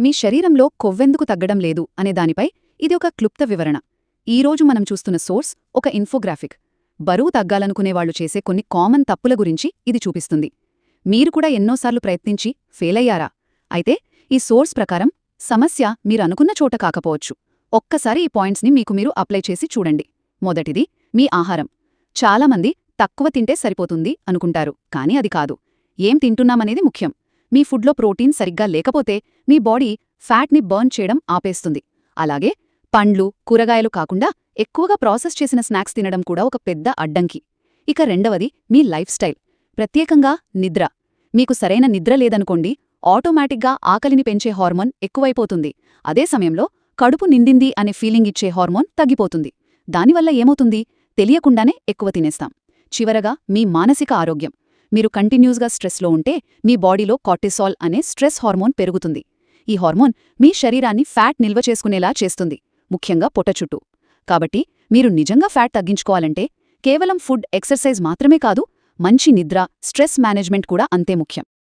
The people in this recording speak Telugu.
మీ శరీరంలో కొవ్వెందుకు తగ్గడం లేదు అనే దానిపై ఇది ఒక క్లుప్త వివరణ. ఈరోజు మనం చూస్తున్న సోర్స్ ఒక ఇన్ఫోగ్రాఫిక్. బరువు తగ్గాలనుకునేవాళ్లు చేసే కొన్ని కామన్ తప్పుల గురించి ఇది చూపిస్తుంది. మీరు కూడా ఎన్నోసార్లు ప్రయత్నించి ఫెయిలయ్యారా? అయితే ఈ సోర్స్ ప్రకారం సమస్య మీరనుకున్న చోట కాకపోవచ్చు. ఒక్కసారి ఈ పాయింట్స్ని మీకు మీరు అప్లై చేసి చూడండి. మొదటిది, మీ ఆహారం. చాలామంది తక్కువ తింటే సరిపోతుంది అనుకుంటారు, కానీ అది కాదు. ఏం తింటున్నామనేది ముఖ్యం. మీ ఫుడ్లో ప్రోటీన్ సరిగ్గా లేకపోతే మీ బాడీ ఫ్యాట్ని బర్న్ చేయడం ఆపేస్తుంది. అలాగే పండ్లు, కూరగాయలు కాకుండా ఎక్కువగా ప్రాసెస్ చేసిన స్నాక్స్ తినడం కూడా ఒక పెద్ద అడ్డంకి. ఇక రెండవది, మీ లైఫ్ స్టైల్. ప్రత్యేకంగా నిద్ర. మీకు సరైన నిద్ర లేదనుకోండి, ఆటోమేటిక్గా ఆకలిని పెంచే హార్మోన్ ఎక్కువైపోతుంది. అదే సమయంలో కడుపు నిండింది అనే ఫీలింగ్ ఇచ్చే హార్మోన్ తగ్గిపోతుంది. దానివల్ల ఏమవుతుంది? తెలియకుండానే ఎక్కువ తినేస్తాం. చివరగా మీ మానసిక ఆరోగ్యం. మీరు కంటిన్యూస్గా స్ట్రెస్లో ఉంటే మీ బాడీలో కార్టిసాల్ అనే స్ట్రెస్ హార్మోన్ పెరుగుతుంది. ఈ హార్మోన్ మీ శరీరాన్ని ఫ్యాట్ నిల్వ చేసుకునేలా చేస్తుంది, ముఖ్యంగా పొట్ట చుట్టూ. కాబట్టి మీరు నిజంగా ఫ్యాట్ తగ్గించుకోవాలంటే కేవలం ఫుడ్, ఎక్సర్సైజ్ మాత్రమే కాదు, మంచి నిద్ర, స్ట్రెస్ మేనేజ్మెంట్ కూడా అంతే ముఖ్యం.